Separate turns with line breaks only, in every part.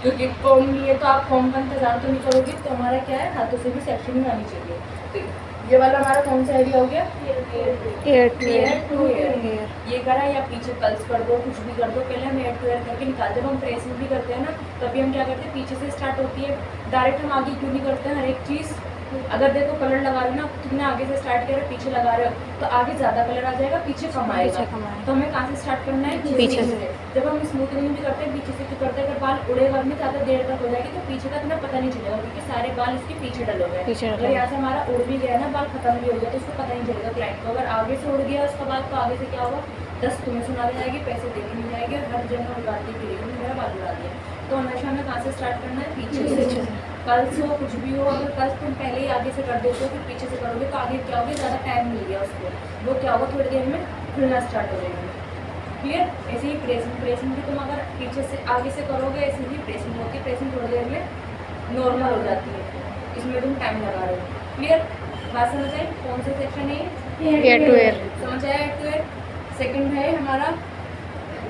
क्योंकि कॉम लिए तो आप कॉम का इंतजार तो नहीं करोगे, तो हमारा क्या है, हाथों से भी सेक्शनिंग आनी चाहिए। तो ये वाला हमारा कौन सा एरिया हो गया, एयर टू एयर। ये करा या पीछे कल्स कर दो, कुछ भी कर दो, पहले हम एयर टू एयर करके निकाल। जब हम प्रेसिंग भी करते हैं ना, तभी हम क्या करते हैं, पीछे से स्टार्ट होती है, डायरेक्ट हम आगे क्यों नहीं करते हैं हर एक चीज़। अगर देखो कलर लगा रहे हो ना, तुमने आगे से स्टार्ट किया, पीछे लगा रहे हो तो आगे ज़्यादा कलर आ जाएगा, पीछे कम आएगा। तो हमें कहाँ से स्टार्ट करना है, पीछे से। जब हम स्मूथनिंग भी करते हैं, पीछे से क्यों करते हैं, अगर बाल उड़ेगा में ज़्यादा देर तक हो जाएगी तो पीछे तक ना पता नहीं चलेगा, क्योंकि सारे बाल इसके पीछे डले हुए हैं। अगर यहाँ से हमारा उड़ भी गया ना, बाल खत्म भी हो गया, तो उसको पता नहीं चलेगा क्लाइंट को। अगर आगे से उड़ गया उसका बाल, तो आगे से क्या होगा, 10 तुम्हें सुना दी जाएगी, पैसे देने नहीं जाएंगे, हर जगह उड़ाती फिरेगी, मेरा बाल उड़ा दिया। तो हमेशा हमें कहाँ से स्टार्ट करना है, पीछे से। कल्स हो कुछ भी हो, अगर कल्स तुम पहले ही आगे से कर देते हो, फिर पीछे से करोगे, तो आगे क्या होगा, ज़्यादा टाइम मिल गया उसको, वो क्या होगा, थोड़ी देर में खुलना स्टार्ट हो जाएगा। क्लियर। ऐसे ही प्रेसिंग भी तुम अगर पीछे से आगे से करोगे, ऐसे ही प्रेसिंग होती है, प्रेसिंग थोड़ी देर में नॉर्मल हो जाती है, इसमें तुम टाइम लगा रहे हो। क्लियर, बात समझ आई। कौन सा सेक्शन है, एयर टू एयर, समझ आया, एयर टू एयर। सेकंड है हमारा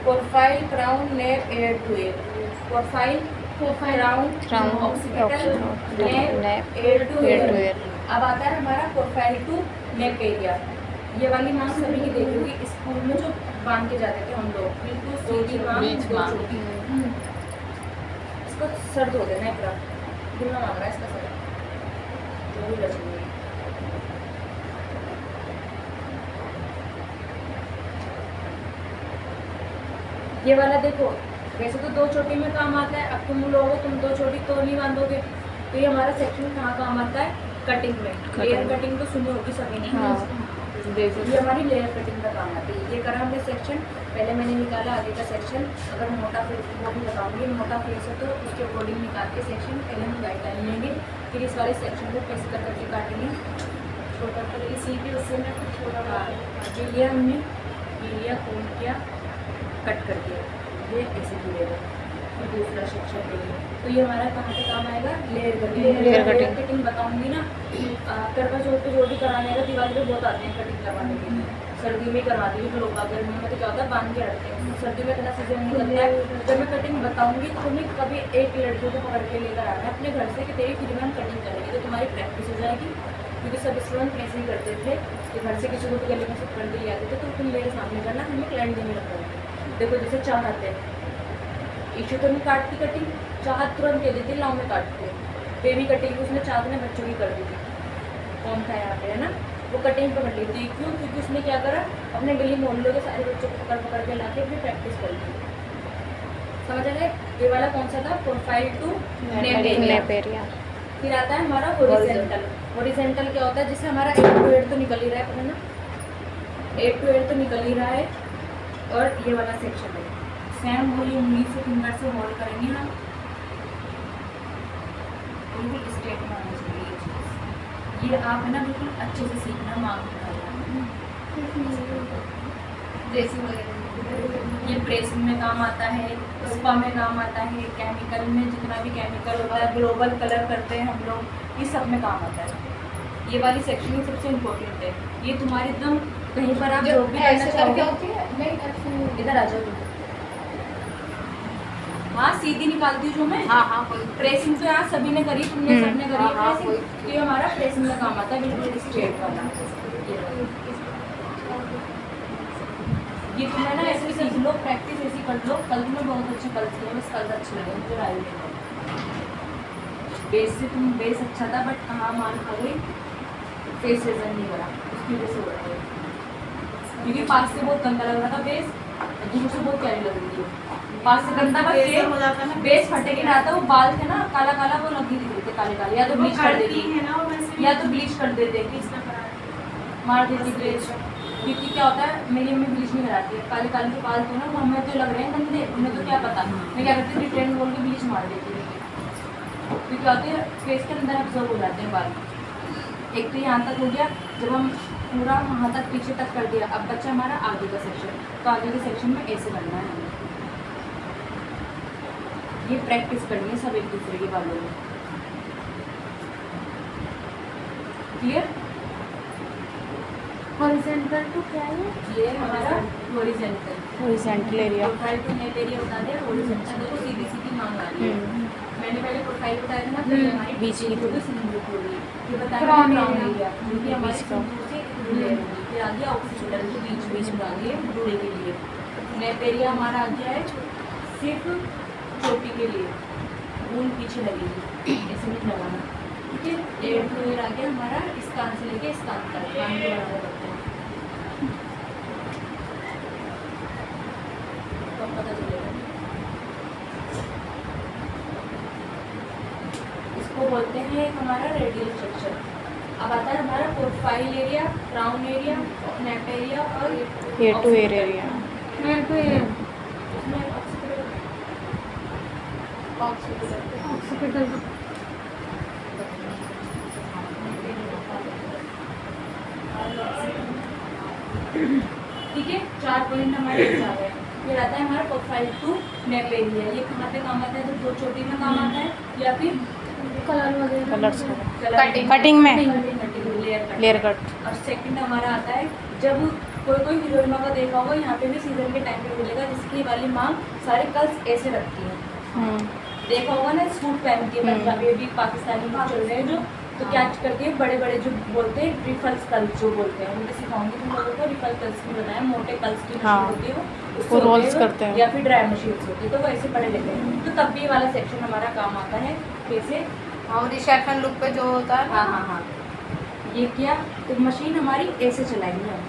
profile, crown, neck, ear to ear. Profile, crown, occipital, neck, ear to ear. अब आता है हमारा प्रोफाइल टू नेक एरिया। ये वाली मांग सभी की देखी होगी स्कूल में, जो बांध के जाते थे हम लोग, बिल्कुल सीधी मांग, इसको सर धो देना है पूरा, धुलना मांग रहा है इसका सर, जो भी बच गई। ये वाला देखो, वैसे तो 2 चोटी में काम आता है, अब तुम लोगों तुम 2 चोटी तो नहीं बांधोगे, तो ये हमारा सेक्शन कहाँ काम आता है, कटिंग में। लेयर कटिंग तो सुनी होगी सभी ने। ये हमारी लेयर कटिंग का काम आती है। ये करा हमने सेक्शन, पहले मैंने निकाला आगे का सेक्शन, अगर मोटा फेस वो भी बताऊंगी, मोटा फेस है तो उसके अकॉर्डिंग निकाल के सेक्शन पहले हम गाइडलाइन लेंगे, फिर इस वाले सेक्शन को कैसे कर करके काटेंगे, छोटा कर इसी भी उससे मैं कुछ छोटा काट लिया हमने, लिया खोल किया, कट कर दिया, ये ऐसे जुड़ेगा। फिर दूसरा सेक्शन लेंगे, तो ये हमारा कहाँ पे काम आएगा, लेयर कटिंग। लेयर कटिंग बताऊंगी ना, करवा चौथ पे जो भी कराने का, दिवाली पे बहुत आते हैं कटिंग करवाने के लिए, सर्दी में करवाते हैं लोग, गर्मी में तो क्या होता है बांध के रखते हैं, सर्दी में इतना सीजन निकलता है। जब मैं कटिंग बताऊंगी तो तुम्हें कभी एक लड़की को पकड़ के लेकर आना है अपने घर से कि तेरी फ्री में हम कटिंग करेंगे, तो तुम्हारी प्रैक्टिस हो जाएगी, क्योंकि सब स्टूडेंट ऐसे ही करते थे कि घर से किसी को भी गले में सब कर के ले आते थे, तो तुम मेरे सामने करना, हमें क्लाइंट देने लगता है। देखो जैसे चाहत है, इशू तो नहीं काटती कटिंग, चाहत तुरंत दे देती, लाओ में काटते हैं, बेबी कटिंग उसने चाहत ने बच्चों की कर दी थी, कौन था यहाँ पे, है ना, वो कटिंग पकड़ ली थी, क्यों, क्योंकि उसने क्या करा, अपने गली मोहल्लों के सारे बच्चों को पकड़ के ला के अपनी प्रैक्टिस कर ली। समझ आ गए। ये वाला कौन सा था, प्रोफाइल टू नेप एरिया। फिर आता है हमारा हॉरिजेंटल। हॉरिजेंटल क्या होता है, जिससे हमारा 8 to 8 तो निकल ही रहा है ना, 8 to 8 तो निकल ही रहा है, और ये वाला सेक्शन है सेम वही उंगली से फिंगर से होल्ड करेंगे हम, बिल्कुल स्ट्रेट में आना चाहिए ये चीज़। ये आप है ना बिल्कुल अच्छे से सीखना, मांग ड्रेसिंग वगैरह, ये प्रेसिंग में काम आता है, स्पा में काम आता है, केमिकल में जितना भी केमिकल होता है, ग्लोबल कलर करते हैं हम लोग, ये सब में काम आता है। ये वाली सेक्शन ही सबसे इम्पोर्टेंट है, ये तुम्हारे एकदम कहीं पर आप जो भी करना चाहोगे, इधर आ जाओ। हाँ सीधी निकालती हूँ जो मैं, हाँ प्रेसिंग तो यहाँ सभी ने करी, तुमने सबने करी है प्रेसिंग, तो ये हमारा प्रेसिंग का काम आता है, बिल्कुल स्ट्रेट वाला। ये तुम्हें ना ऐसे सीख लो, प्रैक्टिस ऐसी कर लो, कल तुम्हें बहुत अच्छी कल थी, बस कल अच्छी लगे मुझे राय में। बेस से तुम बेस अच्छा था, बट कहाँ मान खा गई, फेस रीजन नहीं करा, उसकी वजह से हो रहा है, क्योंकि पास से बहुत गंदा लग रहा था बेस, दूर से बहुत प्यारी लग रही है। पास से गंदा बस हो जाता है, बेस फटे के रहा था, वो बाल थे ना काला काला, वो लगी दिख रहे थे काले काले, या तो ब्लीच कर देती है ना, या तो ब्लीच कर देते, मार देती ब्लीच, क्योंकि क्या होता है मेरी अम्मी ब्लीच नहीं कराती है, काले काले के बाल तो ना वो हमें तो लग रहे हैं गंदे, उन्हें तो क्या पता, मैं क्या करती थी ट्रेंड बोल के ब्लीच मार देती थी, क्योंकि क्या होते हैं फेस के अंदर अब्जॉर्व हो जाते हैं बाल। एक तो यहाँ तक हो गया, जब हम पूरा वहाँ तक पीछे तक कर दिया, अब बच्चा हमारा आगे का सेक्शन, तो आगे के सेक्शन में ऐसे करना है हमें, ये प्रैक्टिस करनी है सब एक दूसरे के बालों में। क्लियर। हॉरिजॉन्टल टू क्या है, ये हमारा horizontal area, profile to net area बता दे, हॉरिजॉन्टल देखो सीधी सीधी मांग आ रही है, मैंने पहले प्रोफाइल बताया था ना, तो ये हमारी
बीच की
थोड़ी सिंदूर थोड़ी, ये बताया
Crown
क्राउन
area।
एरिया, जो कि हमारे
बीच का।
सिंदूर से इतनी लेयर होगी। फिर आ गया ऑक्सीजन के बीच बीच में आ गया जोड़े के लिए। नेप एरिया हमारा आ गया है सिर्फ चोटी के लिए, ऊन पीछे लगेगी, ऐसे नहीं लगाना, ठीक है। एयर टू एयर आ गया हमारा इस कान से लेके इस कान तक, कान के बराबर करते हैं, तो पता चलेगा। इसको बोलते हैं हमारा रेडियल स्ट्रक्चर। अब आता है हमारा profile area, crown area, nape area और
ear to ear area.
Ear to ear, इसमें
ऑक्सीपिटल
ठीक है। 4 पॉइंट हमारे आ गए। फिर आता है हमारा प्रोफाइल टू नेप एरिया। ये कहाँ पे काम आता है? तो दो चोटी में काम आता है या फिर कलर वगैरह,
कलर्स
कटिंग
में
लेयर कट। और सेकंड हमारा आता है जब कोई हीरोइनों का देखा होगा, यहाँ पे भी सीजन के टाइम पे मिलेगा, जिसकी वाली मांग सारे कर्ल्स ऐसे रखती है, देखा होगा ना, सूट पहनती है पंजाबी, अभी पाकिस्तानी में चल रहे हैं जो, तो क्या करती है बड़े बड़े जो बोलते हैं रिफल्स कर्ल्स जो बोलते हैं, उनको सिखाऊंगी तुम लोगों को। रिफल कर्ल्स भी बताया, मोटे कर्ल्स की मशीन होती है
वो रोल्स करते हैं
या फिर ड्राई मशीन होती है, तो वो ऐसे बड़े लेते हैं। तो तब भी वाला सेक्शन हमारा काम आता है कैसे,
और रिसेप्शन लुक पे जो होता है।
हाँ, ये किया तो मशीन हमारी ऐसे चलाएंगे हम।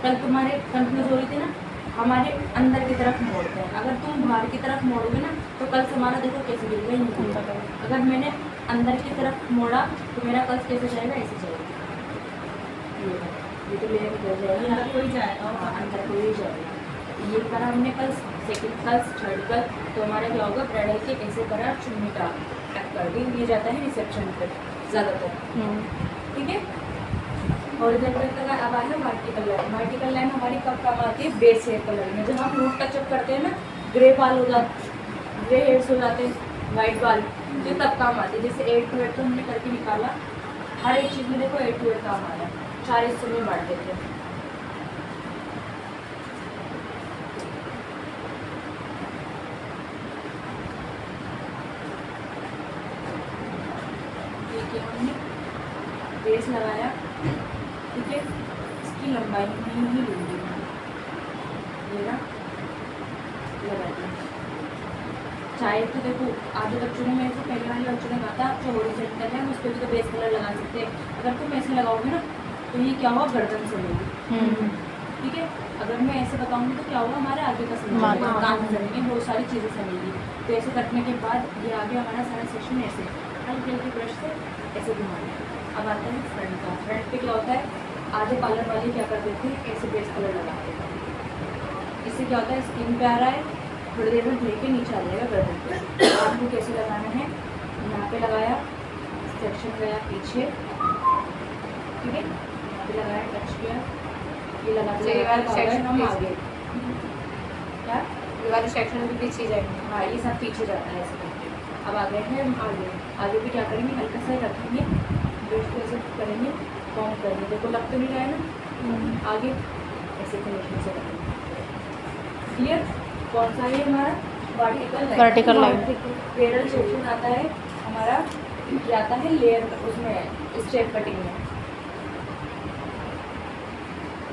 कल तुम्हारे कंफ्यूज हो रही थी ना, हमारे अंदर की तरफ मोड़ते हैं, अगर तुम बाहर की तरफ मोड़ोगे ना तो कल्स हमारा देखो कैसे गिर गई। अगर मैंने अंदर की तरफ मोड़ा तो मेरा कल्स कैसे जाएगा, ऐसे जाएगा, ये तो लेयर गिर जाएगी, अंदर कोई जाएगा, अंदर कोई जाएगा। ये करा हमने कल्स, सेकंड कल्स, थर्ड कल, तो हमारा क्या होगा, ब्राइडल के ऐसे करा चुन्नी का टक कर दी, ये जाता है रिसेप्शन पर ज़्यादातर, ठीक है। और इधर तक अब आया वर्टिकल लाइन। वर्टिकल लाइन हमारी कब काम आती है, बेस हेयर कलर में, जब हम रूट टचअप करते हैं ना, ग्रे बाल हो जाते, ग्रे हेयर्स हो जाते हैं, वाइट बाल, तो तब काम आती है। जैसे 8 to 8 तो हमने करके निकाला, हर एक चीज़ में देखो 8 to 8 काम आ रहा है, 4 हिस्सों में बांट देते हैं। देखिए हमने बेस लगाया, ठीक है, इसकी लंबाई नहीं ही लूँगी, मेरा लगा दिया। चाहे तो देखो आधे बच्चों ने, मेरे से पहले वाले बच्चों ने कहा था जो हॉरिजॉन्टल है उस पर भी तो बेस कलर लगा सकते हैं। अगर तुम ऐसे लगाओगे ना तो ये क्या होगा, गर्दन से लेगी, ठीक है। अगर मैं ऐसे बताऊँगी तो क्या होगा, हमारे आगे का समेगा, कान समेंगे, बहुत सारी चीज़ें समेगी। तो ऐसे करने के बाद ये आगे हमारा सारा सेक्शन ऐसे हल्की हल्की ब्रश से ऐसे घुमाना। अब आता है फ्रंट का। फ्रंट पे क्या होता है, आधे पार्लर वाले क्या कर देते हैं, ऐसे बेस कलर लगाते हैं, इससे क्या होता है, स्किन पे आ रहा है, थोड़ी देर में धुल के नीचे आ जाएगा गर्दन पे। आपको कैसे लगाना है, यहाँ पे लगाया, सेक्शन गया पीछे, ठीक है, यहाँ पे लगाया, टच किया, ये लगा सेक्शन हम आगे, क्या ये वाले सेक्शन भी पीछे जाएंगे, हाँ ये सब पीछे जाता है ऐसे करके। अब आ गए हैं हम आगे भी क्या करेंगे, हल्का सा रखेंगे, ब्रश को ऐसे करेंगे, कॉम करेंगे, देखो लग तो नहीं रहा है ना, आगे ऐसे फिनिशिंग से करेंगे। क्लियर? कौन सा है हमारा वर्टिकल लाइन। पेरल सेक्शन आता है हमारा, ये आता है लेयर, उसमें स्ट्रेट कटिंग में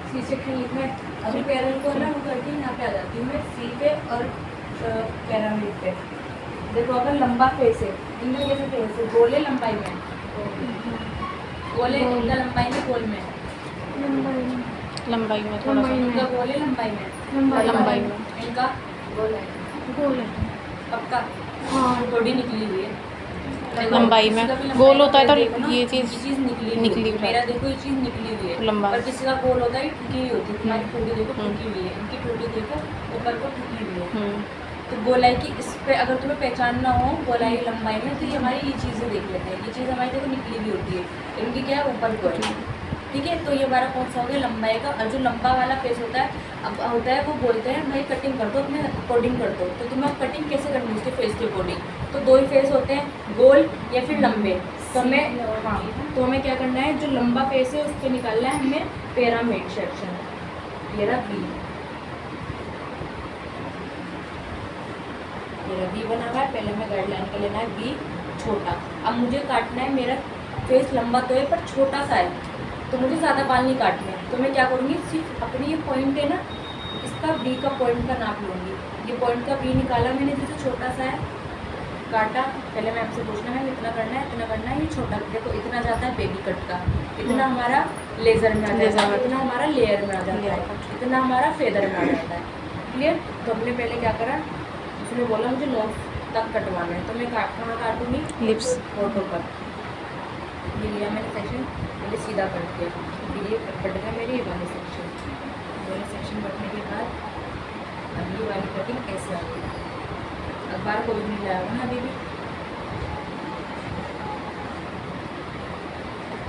सी सेक्शन लिखा है। अभी पेरल को ना वो करके यहाँ पे आ जाती हूँ मैं, सी पे और पैरामिड पे। देखो अगर लंबा फेस है, इनमें कैसे फेस है, गोले लंबाई में, गोले इनका लंबाई में, गोल में,
लंबाई में थोड़ा सा,
इनका गोले लंबाई में, इनका गोल है पक्का, हाँ थोड़ी निकली हुई है
लंबाई में, गोल होता है तो ये चीज़
निकली हुई, मेरा देखो ये चीज़ निकली हुई है
लंबा,
और किसी का गोल होता है ठुकी हुई होती है, तुम्हारी टूटी देखो ठुकी हुई है, इनकी टूटी देखो ऊपर को ठुकी हुई है। तो गोलाई की इस पे अगर तुम्हें पहचानना हो गोलाई लंबाई में, तो ये हमारी ये चीज़ें देख लेते हैं, ये चीज़ हमारी देखो निकली हुई होती है, इनकी क्या है ऊपर को है, ठीक है। तो ये हमारा कौन सा हो गया, लंबाई का। और जो लंबा वाला फेस होता है, अब होता है वो बोलते हैं भाई कटिंग कर दो, अपने अकॉर्डिंग कर दो, तो तुम्हें कटिंग कैसे करनी है उसके फेस के अकॉर्डिंग, तो 2 ही फेस होते हैं, गोल या फिर लंबे। तो हमें तो हमें क्या करना है, जो लंबा फेस है उस पर निकालना है हमें पिरामिड सेक्शन, ये रहा बी, मेरा वी बना हुआ है, पहले हमें गाइडलाइन का लेना है वी छोटा। अब मुझे काटना है, मेरा फेस लंबा तो है पर छोटा सा है, तो मुझे ज़्यादा बाल नहीं काटने हैं। तो मैं क्या करूँगी, सिर्फ अपनी ये पॉइंट है ना, इसका वी का पॉइंट का नाप लूँगी। ये पॉइंट का वी निकाला मैंने, जैसे छोटा सा है, काटा। पहले मैं आपसे पूछना है इतना करना है, इतना करना है। ये छोटा, देखो इतना जाता है बेबी कट का, इतना हमारा लेज़र में आ जाता है, इतना हमारा लेयर में आ जाता है, इतना हमारा फेदर में आ जाता है। क्लियर। तो हमने पहले क्या करा, उसने बोला मुझे नोज तक कटवाना है, तो मैं कहाँ काटूँगी,
लिप्स
फोटो पर। ये लिया मैंने सेक्शन, पहले सीधा कट किया, फिर ये कट गया मेरे ये वाले सेक्शन। वाले सेक्शन कटने के बाद अब ये वाली कटिंग ऐसे आ गई। अखबार कोई नहीं लाया ना अभी भी।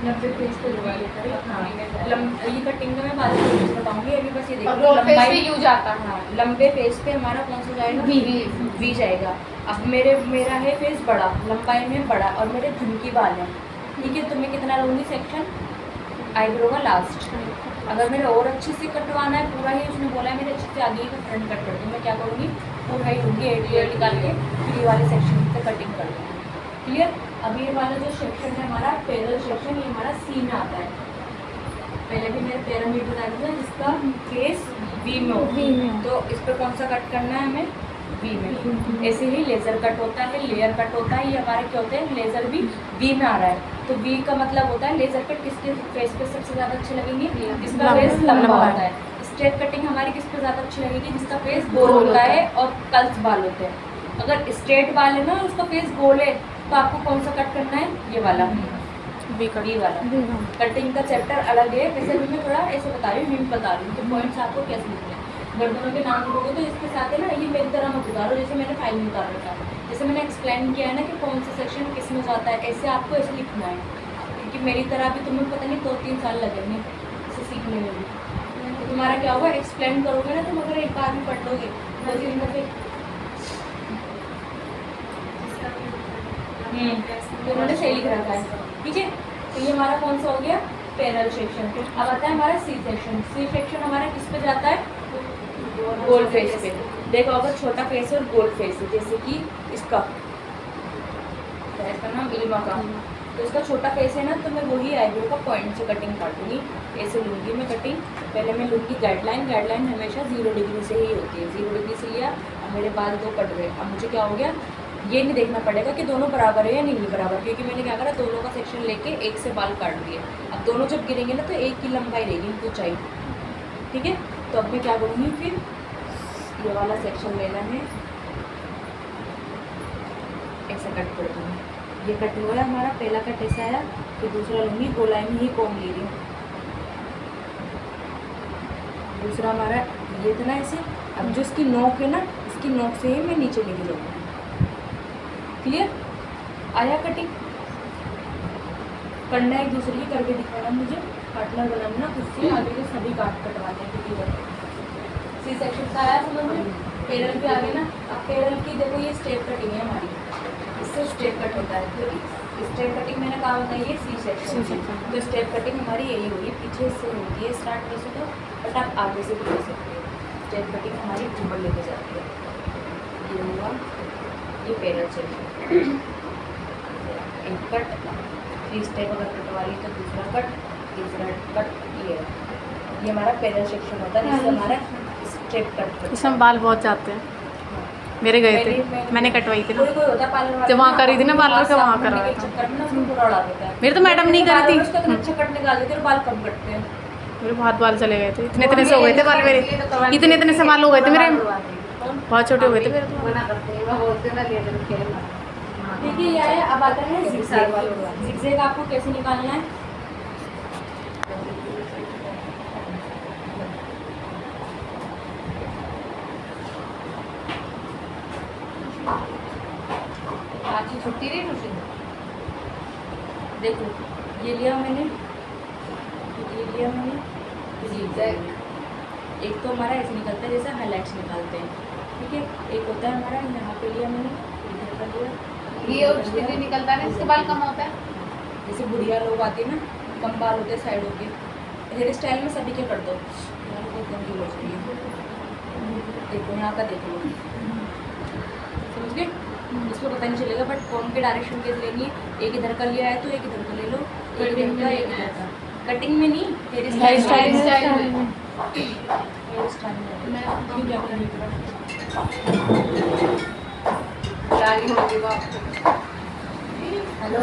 लंबे फेस पे जो वाली करें, हाँ ये कटिंग का मैं बाद में बताऊँगी, अभी बस ये देखो लंबाई यूज आता है। हाँ, लंबे फेस पे हमारा कौन सा जाएगा, वी जाएगा। अब मेरा है फेस बड़ा, लंबाई में बड़ा, और मेरे धमकी बाल हैं, ठीक है। तो मैं कितना लूँगी सेक्शन, आईब्रो का लास्ट। अगर मेरा और अच्छे से कटवाना है पूरा ही, उसने बोला है मेरे अच्छे से आगे का फ्रंट कट कर दूँ, मैं क्या करूँगी, पूरा ही लूँगी, एड निकाल के फिर ये वाले सेक्शन से कटिंग कर दूँगी। क्लियर। अब ये वाला जो सेक्शन है हमारा पैरल सेक्शन, ये हमारा सी में आता है। पहले भी मेरे पिरामिड बता दिया जिसका फेस वी में होता है, तो इस पर कौन सा कट करना है हमें, वी में। ऐसे ही लेज़र कट होता है, लेयर कट होता है, ये हमारे क्या होते हैं, लेज़र भी वी में आ रहा है। तो वी का मतलब होता है लेज़र कट किसके फेस पे सबसे ज़्यादा अच्छी लगेंगी, जिसका फेस लंबा होता है। स्ट्रेट कटिंग हमारी किस पे ज़्यादा अच्छी लगेगी, जिसका फेस गोल होता है और कल्स बाल होते हैं। अगर स्ट्रेट बाल है ना, उसका फेस गोल है, तो आपको कौन सा कट करना है, ये वाला वी वाला। कटिंग का चैप्टर अलग है, वैसे भी मैं थोड़ा ऐसे बता रही हूँ, हिंट बता रही हूँ कि पॉइंट्स आपको कैसे लिखने हैं। गर्दनों के नाम लिखोगे तो इसके साथ है ना, ये मेरी तरह मत उतारो जैसे मैंने फाइल में उतारा था। जैसे मैंने एक्सप्लेन किया है ना कि कौन सा सेक्शन किस में जाता है, ऐसे आपको ऐसे लिखना है, क्योंकि मेरी तरह भी तुम्हें पता नहीं 2-3 साल लगेंगे इसे सीखने में भी। तो तुम्हारा क्या होगा, एक्सप्लेन करोगे ना तुम, अगर एक बार भी पढ़ लोगे 2-3 दफे, तो उन्होंने सही लिख रखा है, ठीक है। तो ये हमारा कौन सा हो गया, पैरल सेक्शन। अब आता है हमारा सी सेक्शन। सी सेक्शन हमारा किस पे जाता है, गोल फेस पे। देखो अगर छोटा फेस है और गोल फेस है, जैसे कि इसका नाम इल्मा का, तो इसका छोटा फेस है ना, तो मैं वही आईब्रो का पॉइंट से कटिंग काटूंगी, ऐसे लूँगी मैं कटिंग। पहले मैं लूँगी गाइडलाइन, गाइडलाइन हमेशा 0 डिग्री से ही होती है। 0 डिग्री से लिया, अब मेरे बाल 2 कट गए। अब मुझे क्या हो गया, ये नहीं देखना पड़ेगा कि दोनों बराबर है या नहीं बराबर, क्योंकि मैंने क्या करा, दोनों का सेक्शन लेके एक से बाल काट दिए। अब दोनों जब गिरेंगे ना, तो एक की लंबाई रहेगी, ऊंचाई, ठीक है। तो अब मैं क्या करूँगी, फिर ये वाला सेक्शन लेना है, ऐसा कट कर दूँगी। ये कट हुआ है हमारा, पहला कट ऐसा आया, फिर दूसरा लूँगी, गोलाई में ही कॉम ले रही हूँ। दूसरा हमारा ये था ना ऐसे। अब जो इसकी नोक है ना, इसकी नोक से ही मैं नीचे लेके जाऊँगी। क्लियर। आया कटिंग करना एक दूसरे की करके दिखाना, मुझे पार्टनर बनाना खुद से, आगे के सभी काट कटवाते हैं क्योंकि सी सेक्शन का आया समझ में। पैरल पे आ गए ना। अब पैरल की देखो ये स्टेप कटिंग है हमारी, इससे स्टेप कट होता है, तो स्टेप कटिंग मैंने कहा बताई है सी सेक्शन। तो स्टेप कटिंग हमारी यही होगी, पीछे से होती है स्टार्ट वैसे तो, बट आप आगे से भी कर सकते हो। स्टेप कटिंग हमारी ऊपर लेके जाती है। ये हुआ ये पैरल सेक्शन, एक कट, 3 स्टेप अगर कटवा ली तो दूसरा कट, तीसरा कट, ये हमारा पैरल सेक्शन होता है, जिससे हमारा स्टेप कट।
इसमें बाल बहुत जाते हैं, मेरे गए थे, मैंने कटवाई थी ना,
कोई होता है पार्लर वाला,
जब वहाँ करी थी ना पार्लर से, वहाँ करवाया था।
चक्कर में ना उसको पूरा उड़ा देता है।
मेरे तो मैडम नहीं करी थी,
उसका अच्छा कट निकाल देते हैं और बाल कम कटते हैं।
मेरे बहुत बाल चले गए थे, इतने से हो गए थे बाल मेरे, इतने से बाल हो गए थे मेरे, बहुत छोटे हो गए थे मेरे तो।
देखिए ये आया। अब आता है जिगजैग। जिगजैग आपको कैसे निकालना है, आज की छुट्टी रही ट्यूशन। देखो ये लिया मैंने, ये लिया मैंने जिगजैग। एक तो हमारा ऐसे निकलता है जैसे हाईलाइट्स निकालते हैं, ठीक है। एक होता है हमारा यहाँ पे लिया मैंने, इधर कर दिया,
ये उसके लिए निकलता है ना, इसके बाल कम होता है।
जैसे बुढ़िया लोग आते हैं ना, कम बाल होते हैं साइडों के, हेयर स्टाइल में सभी के कर दो। यहाँ पे गंदी हो रही है, देखो यहाँ का देख लो, समझ ओके, इसको पता नहीं चलेगा, बट कॉम के डायरेक्शन कैसे लेनी है, एक इधर का लिया है तो एक इधर का ले लो, एक इधर का एक इधर का, कटिंग में नहीं, हेयर स्टाइल में। हेयर स्टाइल में क्यों क्या करेंगे?
जारी होगी वो आपको।
हेलो